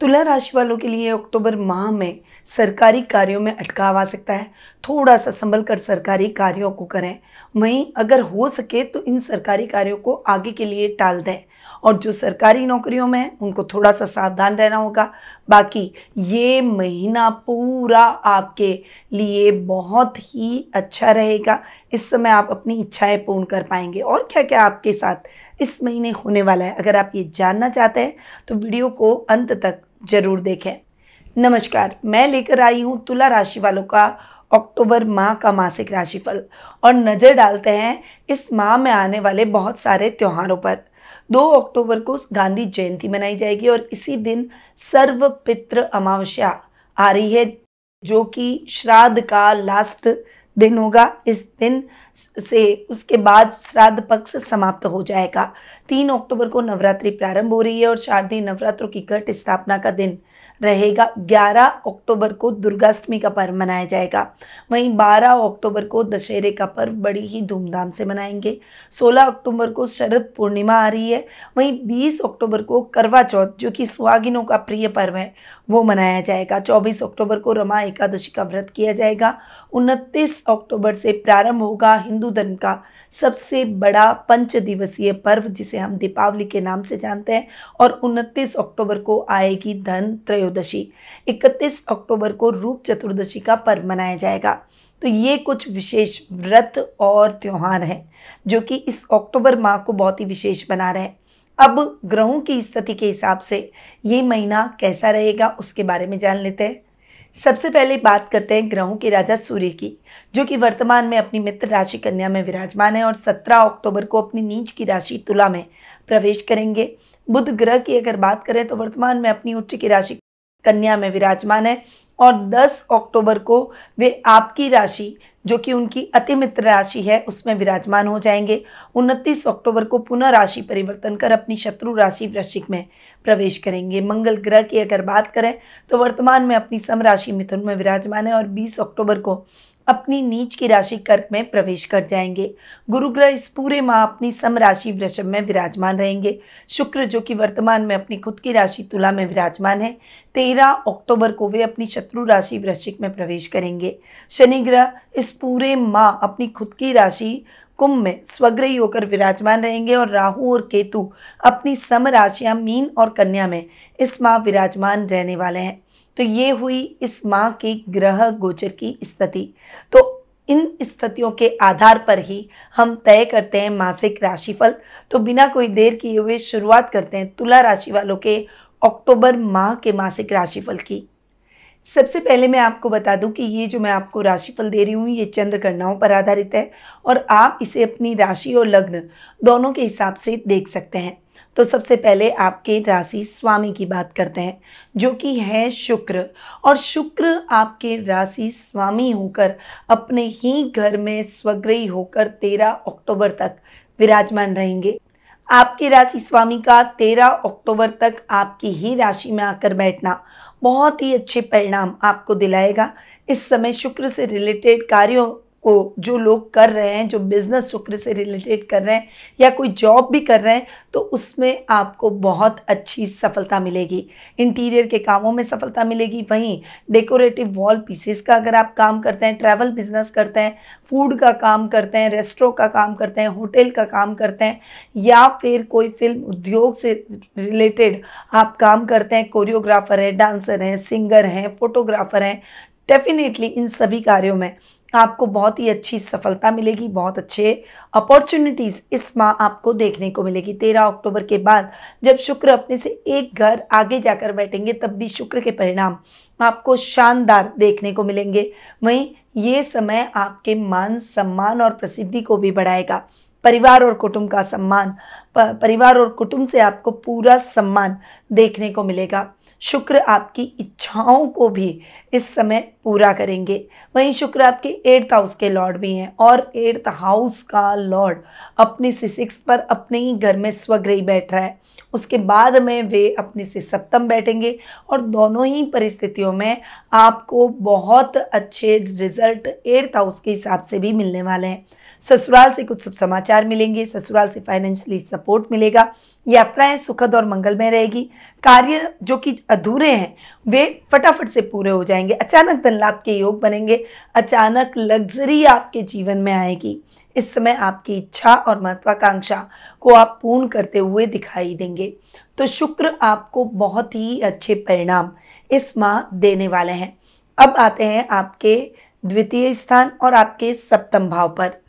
तुला राशि वालों के लिए अक्टूबर माह में सरकारी कार्यों में अटकाव आ सकता है। थोड़ा सा संभल कर सरकारी कार्यों को करें। वहीं अगर हो सके तो इन सरकारी कार्यों को आगे के लिए टाल दें और जो सरकारी नौकरियों में हैं उनको थोड़ा सा सावधान रहना होगा। बाकी ये महीना पूरा आपके लिए बहुत ही अच्छा रहेगा। इस समय आप अपनी इच्छाएं पूर्ण कर पाएंगे और क्या क्या आपके साथ इस महीने होने वाला है, अगर आप ये जानना चाहते हैं तो वीडियो को अंत तक जरूर देखें। नमस्कार, मैं लेकर आई हूँ तुला राशि वालों का अक्टूबर माह का मासिक राशिफल और नज़र डालते हैं इस माह में आने वाले बहुत सारे त्योहारों पर। 2 अक्टूबर को गांधी जयंती मनाई जाएगी और इसी दिन सर्वपितृ अमावस्या आ रही है, जो कि श्राद्ध का लास्ट दिन होगा। इस दिन से उसके बाद श्राद्ध पक्ष समाप्त हो जाएगा। 3 अक्टूबर को नवरात्रि प्रारंभ हो रही है और शारदीय नवरात्रों की घट स्थापना का दिन रहेगा। 11 अक्टूबर को दुर्गाष्टमी का पर्व मनाया जाएगा। वहीं 12 अक्टूबर को दशहरे का पर्व बड़ी ही धूमधाम से मनाएंगे। 16 अक्टूबर को शरद पूर्णिमा आ रही है। वहीं 20 अक्टूबर को करवा चौथ, जो कि सुहागिनों का प्रिय पर्व है, वो मनाया जाएगा। 24 अक्टूबर को रमा एकादशी का व्रत किया जाएगा। 29 अक्टूबर से प्रारंभ होगा हिंदू धर्म का सबसे बड़ा 5 दिवसीय पर्व, जिसे हम दीपावली के नाम से जानते हैं, और 29 अक्टूबर को आएगी धन त्रयोदशी। 31 अक्टूबर को रूप चतुर्दशी का पर्व मनाया जाएगा। तो ये कुछ विशेष व्रत और त्यौहार हैं जो कि इस अक्टूबर माह को बहुत ही विशेष बना रहे हैं। अब ग्रहों की स्थिति के हिसाब से ये महीना कैसा रहेगा उसके बारे में जान लेते हैं। सबसे पहले बात करते हैं ग्रहों के राजा सूर्य की, जो कि वर्तमान में अपनी मित्र राशि कन्या में विराजमान है और 17 अक्टूबर को अपनी नीच की राशि तुला में प्रवेश करेंगे। बुध ग्रह की अगर बात करें तो वर्तमान में अपनी उच्च की राशि कन्या में विराजमान है और 10 अक्टूबर को वे आपकी राशि, जो कि उनकी अति मित्र राशि है, उसमें विराजमान हो जाएंगे। 29 अक्टूबर को पुनः राशि परिवर्तन कर अपनी शत्रु राशि वृश्चिक में प्रवेश करेंगे। मंगल ग्रह की अगर बात करें तो वर्तमान में अपनी सम राशि मिथुन में विराजमान है और 20 अक्टूबर को अपनी नीच की राशि कर्क में प्रवेश कर जाएंगे। गुरु ग्रह इस पूरे माह अपनी सम राशि वृषभ में विराजमान रहेंगे। शुक्र, जो कि वर्तमान में अपनी खुद की राशि तुला में विराजमान है, 13 अक्टूबर को वे अपनी शत्रु राशि वृश्चिक में प्रवेश करेंगे। शनि ग्रह इस पूरे माह अपनी खुद की राशि कुंभ में स्वग्रही होकर विराजमान रहेंगे और राहु और केतु अपनी सम राशियां मीन और कन्या में इस माह विराजमान रहने वाले हैं। तो ये हुई इस माह की ग्रह गोचर की स्थिति। तो इन स्थितियों के आधार पर ही हम तय करते हैं मासिक राशिफल। तो बिना कोई देर किए हुए शुरुआत करते हैं तुला राशि वालों के अक्टूबर माह के मासिक राशिफल की। सबसे पहले मैं आपको बता दूं कि ये जो मैं आपको राशिफल दे रही हूँ ये चंद्र गणनाओं पर आधारित है और आप इसे अपनी राशि और लग्न दोनों के हिसाब से देख सकते हैं। तो सबसे पहले आपके राशि स्वामी की बात करते हैं, जो कि है शुक्र, और शुक्र आपके राशि स्वामी होकर अपने ही घर में स्वग्रही होकर 13 अक्टूबर तक विराजमान रहेंगे। आपकी राशि स्वामी का 13 अक्टूबर तक आपकी ही राशि में आकर बैठना बहुत ही अच्छे परिणाम आपको दिलाएगा। इस समय शुक्र से रिलेटेड कार्यों को जो लोग कर रहे हैं, जो बिजनेस शुक्र से रिलेटेड कर रहे हैं या कोई जॉब भी कर रहे हैं, तो उसमें आपको बहुत अच्छी सफलता मिलेगी। इंटीरियर के कामों में सफलता मिलेगी। वहीं डेकोरेटिव वॉल पीसेस का अगर आप काम करते हैं, ट्रैवल बिजनेस करते हैं, फूड का काम करते हैं, रेस्टोरेंट का काम करते हैं, होटल का काम करते हैं, या फिर कोई फिल्म उद्योग से रिलेटेड आप काम करते हैं, कोरियोग्राफर है, डांसर हैं, सिंगर हैं, फोटोग्राफर हैं, डेफिनेटली इन सभी कार्यों में आपको बहुत ही अच्छी सफलता मिलेगी। बहुत अच्छे अपॉर्चुनिटीज़ इस माह आपको देखने को मिलेगी। 13 अक्टूबर के बाद जब शुक्र अपने से एक घर आगे जाकर बैठेंगे तब भी शुक्र के परिणाम आपको शानदार देखने को मिलेंगे। वहीं ये समय आपके मान सम्मान और प्रसिद्धि को भी बढ़ाएगा। परिवार और कुटुंब का सम्मान, परिवार और कुटुंब से आपको पूरा सम्मान देखने को मिलेगा। शुक्र आपकी इच्छाओं को भी इस समय पूरा करेंगे। वहीं शुक्र आपके 8th हाउस के लॉर्ड भी हैं और 8th हाउस का लॉर्ड अपने से 6 पर अपने ही घर में स्वग्रही बैठ रहा है। उसके बाद में वे अपने से सप्तम बैठेंगे और दोनों ही परिस्थितियों में आपको बहुत अच्छे रिजल्ट 8th हाउस के हिसाब से भी मिलने वाले हैं। ससुराल से कुछ शुभ समाचार मिलेंगे, ससुराल से फाइनेंशियली सपोर्ट मिलेगा, यात्राएं सुखद और मंगलमय रहेगी, कार्य जो कि अधूरे हैं वे फटाफट से पूरे हो जाएंगे, अचानक धन लाभ के योग बनेंगे, अचानक लग्जरी आपके जीवन में आएगी। इस समय आपकी इच्छा और महत्वाकांक्षा को आप पूर्ण करते हुए दिखाई देंगे। तो शुक्र आपको बहुत ही अच्छे परिणाम इस माह देने वाले हैं। अब आते हैं आपके द्वितीय स्थान और आपके सप्तम भाव पर।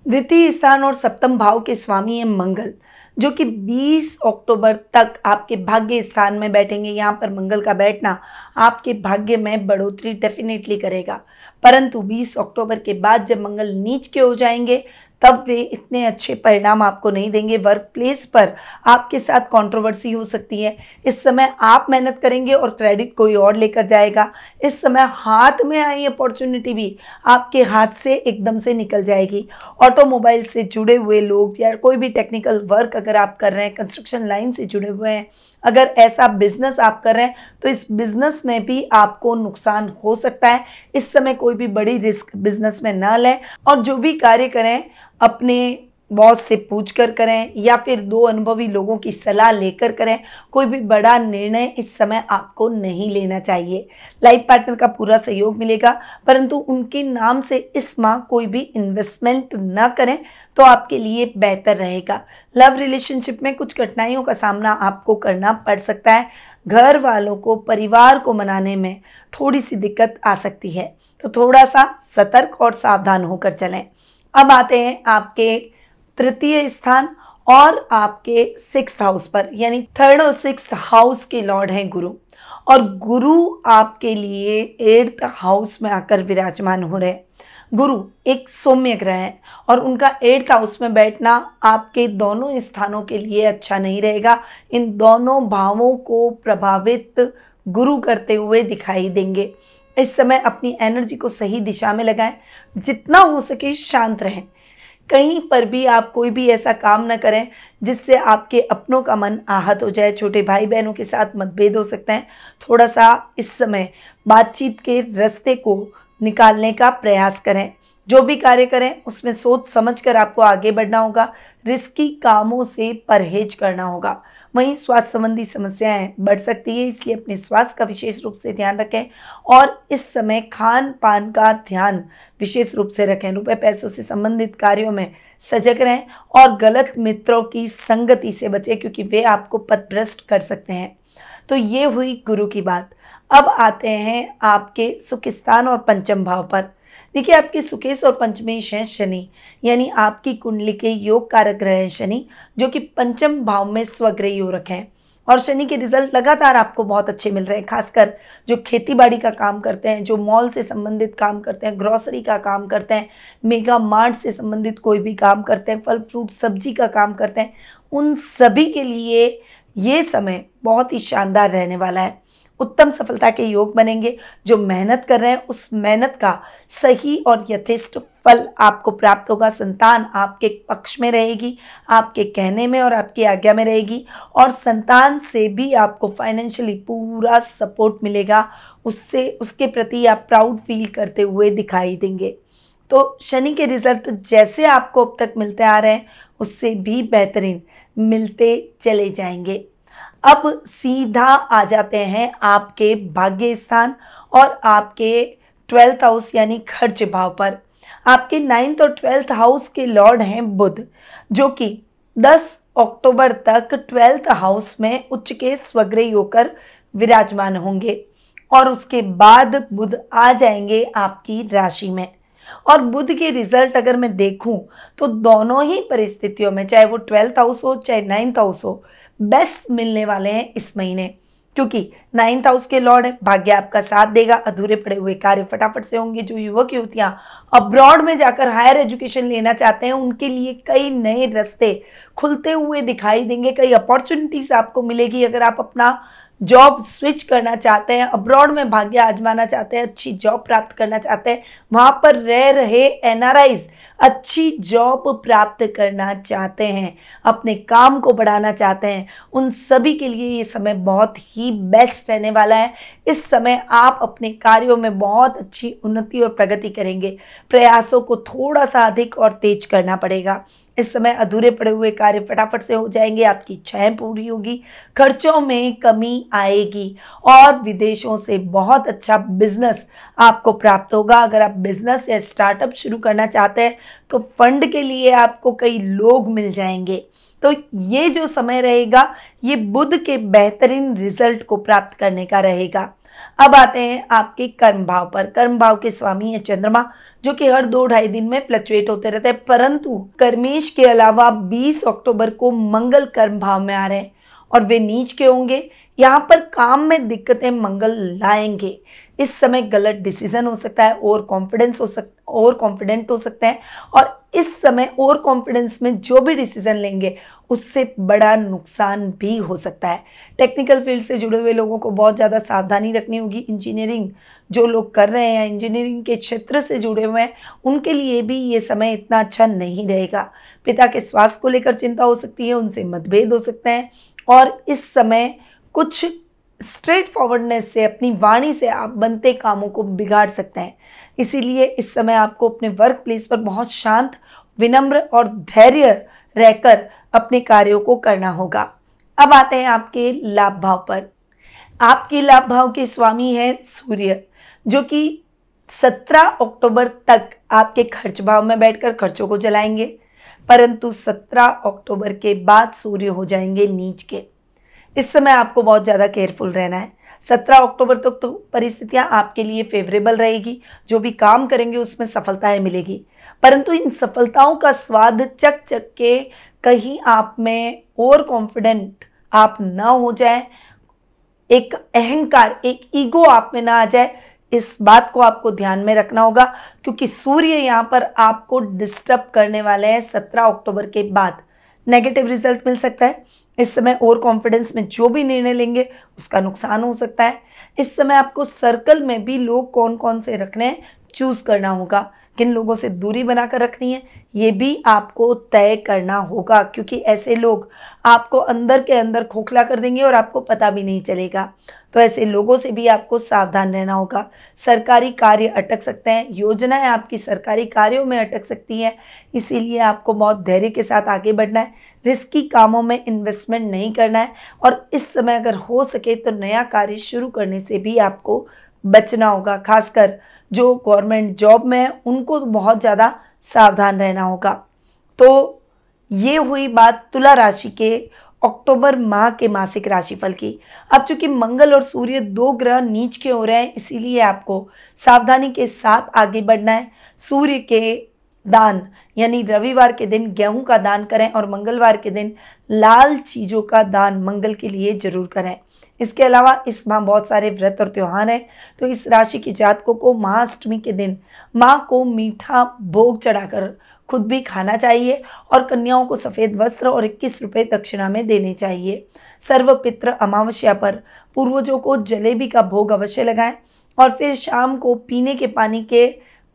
द्वितीय स्थान और सप्तम भाव के स्वामी है मंगल, जो कि 20 अक्टूबर तक आपके भाग्य स्थान में बैठेंगे। यहाँ पर मंगल का बैठना आपके भाग्य में बढ़ोतरी डेफिनेटली करेगा, परंतु 20 अक्टूबर के बाद जब मंगल नीच के हो जाएंगे तब वे इतने अच्छे परिणाम आपको नहीं देंगे। वर्क प्लेस पर आपके साथ कंट्रोवर्सी हो सकती है। इस समय आप मेहनत करेंगे और क्रेडिट कोई और लेकर जाएगा। इस समय हाथ में आई अपॉर्चुनिटी भी आपके हाथ से एकदम से निकल जाएगी। ऑटोमोबाइल से जुड़े हुए लोग या कोई भी टेक्निकल वर्क अगर आप कर रहे हैं, कंस्ट्रक्शन लाइन से जुड़े हुए हैं, अगर ऐसा बिजनेस आप कर रहे हैं तो इस बिजनेस में भी आपको नुकसान हो सकता है। इस समय कोई भी बड़ी रिस्क बिजनेस में ना लें और जो भी कार्य करें अपने बॉस से पूछकर करें या फिर 2 अनुभवी लोगों की सलाह लेकर करें। कोई भी बड़ा निर्णय इस समय आपको नहीं लेना चाहिए। लाइफ पार्टनर का पूरा सहयोग मिलेगा, परंतु उनके नाम से इस माह कोई भी इन्वेस्टमेंट ना करें तो आपके लिए बेहतर रहेगा। लव रिलेशनशिप में कुछ कठिनाइयों का सामना आपको करना पड़ सकता है। घर वालों को, परिवार को मनाने में थोड़ी सी दिक्कत आ सकती है, तो थोड़ा सा सतर्क और सावधान होकर चलें। अब आते हैं आपके तृतीय स्थान और आपके 6th हाउस पर, यानी 3rd और 6th हाउस के लॉर्ड हैं गुरु, और गुरु आपके लिए 8th हाउस में आकर विराजमान हो रहे हैं। गुरु एक सौम्य ग्रह है और उनका 8th हाउस में बैठना आपके दोनों स्थानों के लिए अच्छा नहीं रहेगा। इन दोनों भावों को प्रभावित गुरु करते हुए दिखाई देंगे। इस समय अपनी एनर्जी को सही दिशा में लगाएं, जितना हो सके शांत रहें। कहीं पर भी आप कोई भी ऐसा काम न करें जिससे आपके अपनों का मन आहत हो जाए। छोटे भाई बहनों के साथ मतभेद हो सकते हैं। थोड़ा सा इस समय बातचीत के रास्ते को निकालने का प्रयास करें। जो भी कार्य करें उसमें सोच समझकर आपको आगे बढ़ना होगा। रिस्की कामों से परहेज करना होगा। वहीं स्वास्थ्य संबंधी समस्याएं बढ़ सकती है, इसलिए अपने स्वास्थ्य का विशेष रूप से ध्यान रखें और इस समय खान पान का ध्यान विशेष रूप से रखें। रुपए पैसों से संबंधित कार्यों में सजग रहें और गलत मित्रों की संगति से बचें, क्योंकि वे आपको पथभ्रष्ट कर सकते हैं। तो ये हुई गुरु की बात। अब आते हैं आपके सुख स्थान और पंचम भाव पर। देखिए, आपके सुकेश और पंचमेश हैं शनि, यानी आपकी कुंडली के योग कारक ग्रह हैं शनि, जो कि पंचम भाव में स्वग्रही हो रखे हैं। और शनि के रिजल्ट लगातार आपको बहुत अच्छे मिल रहे हैं। खासकर जो खेती बाड़ी का काम करते हैं, जो मॉल से संबंधित काम करते हैं, ग्रोसरी का काम करते हैं, मेगा मार्ट से संबंधित कोई भी काम करते हैं, फल फ्रूट सब्जी का काम करते हैं, उन सभी के लिए ये समय बहुत ही शानदार रहने वाला है। उत्तम सफलता के योग बनेंगे। जो मेहनत कर रहे हैं उस मेहनत का सही और यथेष्ट फल आपको प्राप्त होगा। संतान आपके पक्ष में रहेगी, आपके कहने में और आपकी आज्ञा में रहेगी, और संतान से भी आपको फाइनेंशियली पूरा सपोर्ट मिलेगा। उससे उसके प्रति आप प्राउड फील करते हुए दिखाई देंगे। तो शनि के रिजल्ट जैसे आपको अब तक मिलते आ रहे हैं उससे भी बेहतरीन मिलते चले जाएंगे। अब सीधा आ जाते हैं आपके भाग्य स्थान और आपके 12th हाउस यानी खर्च भाव पर। आपके 9th और 12th हाउस के लॉर्ड हैं बुध, जो कि 10 अक्टूबर तक 12th हाउस में उच्च के स्वग्रही होकर विराजमान होंगे और उसके बाद बुध आ जाएंगे आपकी राशि में। और बुध के रिजल्ट अगर मैं देखूं तो दोनों ही परिस्थितियों में, चाहे वो 12th हाउस हो चाहे 9th हाउस हो, बेस्ट मिलने वाले हैं इस महीने, क्योंकि 9th हाउस के लॉर्ड है। भाग्य आपका साथ देगा, अधूरे पड़े हुए कार्य फटाफट से होंगे। जो युवक युवतियां अब्रॉड में जाकर हायर एजुकेशन लेना चाहते हैं उनके लिए कई नए रास्ते खुलते हुए दिखाई देंगे, कई अपॉर्चुनिटीज आपको मिलेगी। अगर आप अपना जॉब स्विच करना चाहते हैं, अब्रॉड में भाग्य आजमाना चाहते हैं, अच्छी जॉब प्राप्त करना चाहते हैं, वहाँ पर रह रहे एनआरआईज अच्छी जॉब प्राप्त करना चाहते हैं, अपने काम को बढ़ाना चाहते हैं, उन सभी के लिए ये समय बहुत ही बेस्ट रहने वाला है। इस समय आप अपने कार्यों में बहुत अच्छी उन्नति और प्रगति करेंगे। प्रयासों को थोड़ा सा अधिक और तेज करना पड़ेगा। इस समय अधूरे पड़े हुए कार्य फटाफट से हो जाएंगे, आपकी इच्छाएं पूरी होगी, खर्चों में कमी आएगी और विदेशों से बहुत अच्छा बिजनेस आपको प्राप्त होगा। अगर आप बिजनेस या स्टार्टअप शुरू करना चाहते हैं तो फंड के लिए आपको कई लोग मिल जाएंगे। तो ये जो समय रहेगा ये बुध के बेहतरीन रिजल्ट को प्राप्त करने का रहेगा। अब आते हैं आपके कर्म भाव पर। कर्म भाव के स्वामी है चंद्रमा, जो कि हर 2-2.5 दिन में फ्लक्चुएट होते रहते हैं, परंतु कर्मेश के अलावा 20 अक्टूबर को मंगल कर्म भाव में आ रहे हैं और वे नीच के होंगे। यहाँ पर काम में दिक्कतें मंगल लाएंगे। इस समय गलत डिसीजन हो सकता है, ओवर कॉन्फिडेंट हो सकते हैं और इस समय ओवर कॉन्फिडेंस में जो भी डिसीजन लेंगे उससे बड़ा नुकसान भी हो सकता है। टेक्निकल फील्ड से जुड़े हुए लोगों को बहुत ज़्यादा सावधानी रखनी होगी। इंजीनियरिंग जो लोग कर रहे हैं, इंजीनियरिंग के क्षेत्र से जुड़े हुए हैं, उनके लिए भी ये समय इतना अच्छा नहीं रहेगा। पिता के स्वास्थ्य को लेकर चिंता हो सकती है, उनसे मतभेद हो सकते हैं और इस समय कुछ स्ट्रेट फॉरवर्डनेस से, अपनी वाणी से आप बनते कामों को बिगाड़ सकते हैं। इसीलिए इस समय आपको अपने वर्क प्लेस पर बहुत शांत, विनम्र और धैर्य रहकर अपने कार्यों को करना होगा। अब आते हैं आपके लाभ भाव पर। आपके लाभ भाव के स्वामी है सूर्य, जो कि 17 अक्टूबर तक आपके खर्च भाव में बैठकर खर्चों को जलाएंगे, परंतु 17 अक्टूबर के बाद सूर्य हो जाएंगे नीच के। इस समय आपको बहुत ज़्यादा केयरफुल रहना है। 17 अक्टूबर तक तो परिस्थितियां आपके लिए फेवरेबल रहेगी, जो भी काम करेंगे उसमें सफलताएं मिलेगी, परंतु इन सफलताओं का स्वाद चख चख के कहीं आप में ओवर कॉन्फिडेंट आप ना हो जाए, एक अहंकार, एक ईगो आप में ना आ जाए, इस बात को आपको ध्यान में रखना होगा, क्योंकि सूर्य यहाँ पर आपको डिस्टर्ब करने वाले हैं। 17 अक्टूबर के बाद नेगेटिव रिजल्ट मिल सकता है। इस समय ओवर कॉन्फिडेंस में जो भी निर्णय लेंगे उसका नुकसान हो सकता है। इस समय आपको सर्कल में भी लोग कौन कौन से रखने हैं चूज करना होगा, किन लोगों से दूरी बनाकर रखनी है ये भी आपको तय करना होगा, क्योंकि ऐसे लोग आपको अंदर के अंदर खोखला कर देंगे और आपको पता भी नहीं चलेगा। तो ऐसे लोगों से भी आपको सावधान रहना होगा। सरकारी कार्य अटक सकते हैं, योजनाएं आपकी सरकारी कार्यों में अटक सकती हैं, इसीलिए आपको बहुत धैर्य के साथ आगे बढ़ना है। रिस्की कामों में इन्वेस्टमेंट नहीं करना है और इस समय अगर हो सके तो नया कार्य शुरू करने से भी आपको बचना होगा। खासकर जो गवर्नमेंट जॉब में है उनको तो बहुत ज़्यादा सावधान रहना होगा। तो ये हुई बात तुला राशि के अक्टूबर माह के मासिक राशिफल की। अब चूंकि मंगल और सूर्य 2 ग्रह नीच के हो रहे हैं, इसीलिए आपको सावधानी के साथ आगे बढ़ना है। सूर्य के दान यानी रविवार के दिन गेहूं का दान करें और मंगलवार के दिन लाल चीज़ों का दान मंगल के लिए जरूर करें। इसके अलावा इस माह बहुत सारे व्रत और त्यौहार हैं, तो इस राशि के जातकों को महाअष्टमी के दिन माँ को मीठा भोग चढ़ाकर खुद भी खाना चाहिए और कन्याओं को सफ़ेद वस्त्र और 21 रुपये दक्षिणा में देने चाहिए। सर्वपित्र अमावस्या पर पूर्वजों को जलेबी का भोग अवश्य लगाएं और फिर शाम को पीने के पानी के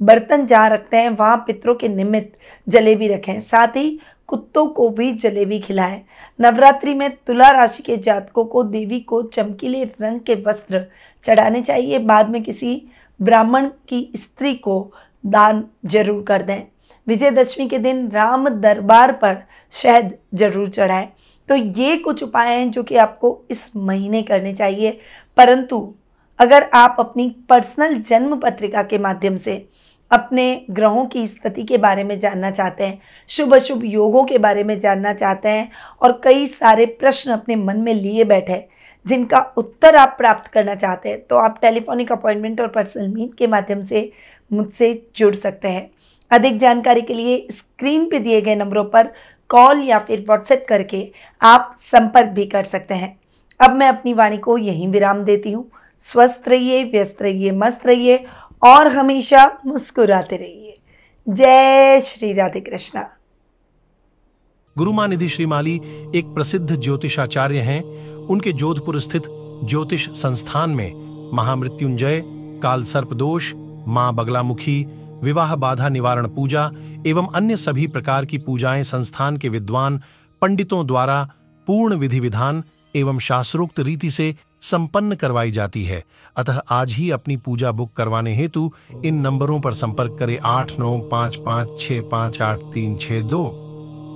बर्तन जहाँ रखते हैं वहाँ पितरों के निमित्त जलेबी रखें, साथ ही कुत्तों को भी जलेबी खिलाएं। नवरात्रि में तुला राशि के जातकों को देवी को चमकीले रंग के वस्त्र चढ़ाने चाहिए। बाद में किसी ब्राह्मण की स्त्री को दान जरूर कर दें। विजयदशमी के दिन राम दरबार पर शहद जरूर चढ़ाएं। तो ये कुछ उपाय हैं जो कि आपको इस महीने करने चाहिए, परंतु अगर आप अपनी पर्सनल जन्म पत्रिका के माध्यम से अपने ग्रहों की स्थिति के बारे में जानना चाहते हैं, शुभ अशुभ योगों के बारे में जानना चाहते हैं और कई सारे प्रश्न अपने मन में लिए बैठे जिनका उत्तर आप प्राप्त करना चाहते हैं, तो आप टेलीफोनिक अपॉइंटमेंट और पर्सनल मीट के माध्यम से मुझसे जुड़ सकते हैं। अधिक जानकारी के लिए स्क्रीन पे दिए गए नंबरों पर कॉल या फिर व्हाट्सएप करके आप संपर्क भी कर सकते हैं। अब मैं अपनी वाणी को यहीं विराम देती हूँ। स्वस्थ रहिए, व्यस्त रहिए, मस्त रहिए और हमेशा मुस्कुराते रहिए। जय श्री राधे कृष्णा। गुरुमानिधि श्रीमाली एक प्रसिद्ध ज्योतिषाचार्य हैं। उनके जोधपुर स्थित ज्योतिष संस्थान में महामृत्युंजय, काल सर्प दोष, मां बगलामुखी, विवाह बाधा निवारण पूजा एवं अन्य सभी प्रकार की पूजाएं संस्थान के विद्वान पंडितों द्वारा पूर्ण विधि विधान एवं शास्त्रोक्त रीति से संपन्न करवाई जाती है। अतः आज ही अपनी पूजा बुक करवाने हेतु इन नंबरों पर संपर्क करें 8955658362।